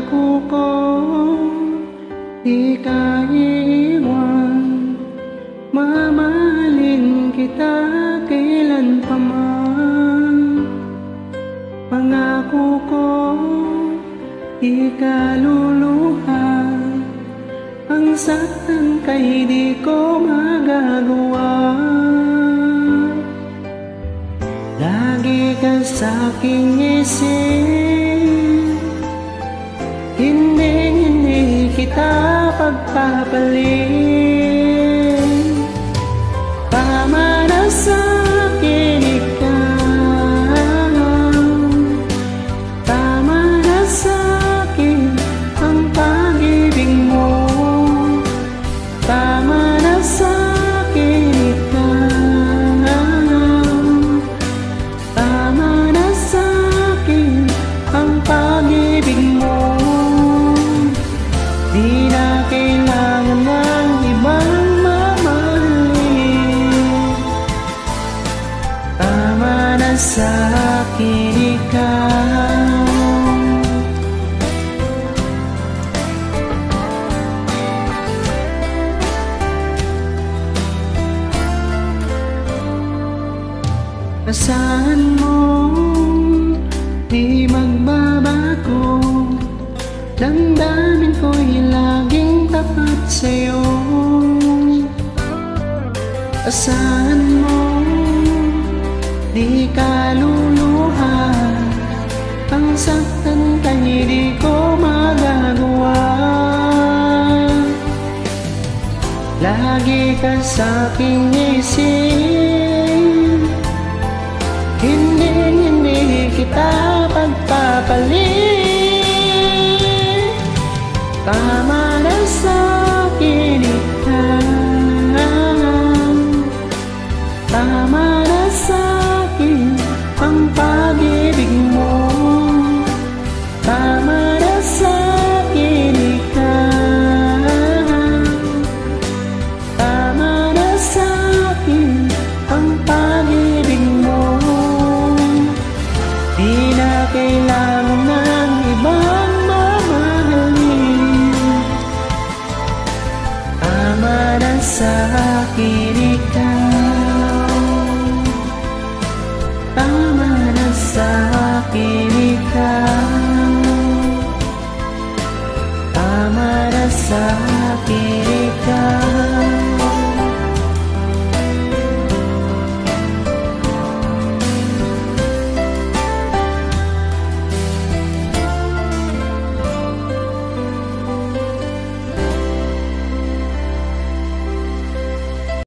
Pangako ko, di ka iiwan. Mamahalin kita kailan pa man. Pangako ko, di ka luluha. Ang saktan kay di ko magagawa. Lagi ka sa'king isip, hindi kita pagpapalit. Tama na sa'kin ikaw, tama na sa'kin ang pag-ibig mo. Tama na sa'kin ikaw, tama na sa'kin ang pag-ibig mo. Di na kailangan ng ibang mamahalin. Tama na sa'kin ikaw. Asahan mo, di magbabago. Damdamin ko'y laging tapat sa'yo. Asahan mo, di ka luluha. Ang saktan kay di ko magagawa. Lagi ka sa'king isip, hindi kita pagpapalit. Tama na sa'kin ikaw, tama na sa'kin ang pag-ibig mo. Tama na sa'kin ikaw, tama na sa'kin ang pag-ibig mo. Di na kailangan ng ibang mamahalin. Tama na sa'kin ikaw, tama na sa'kin ikaw, tama na sa'kin ikaw.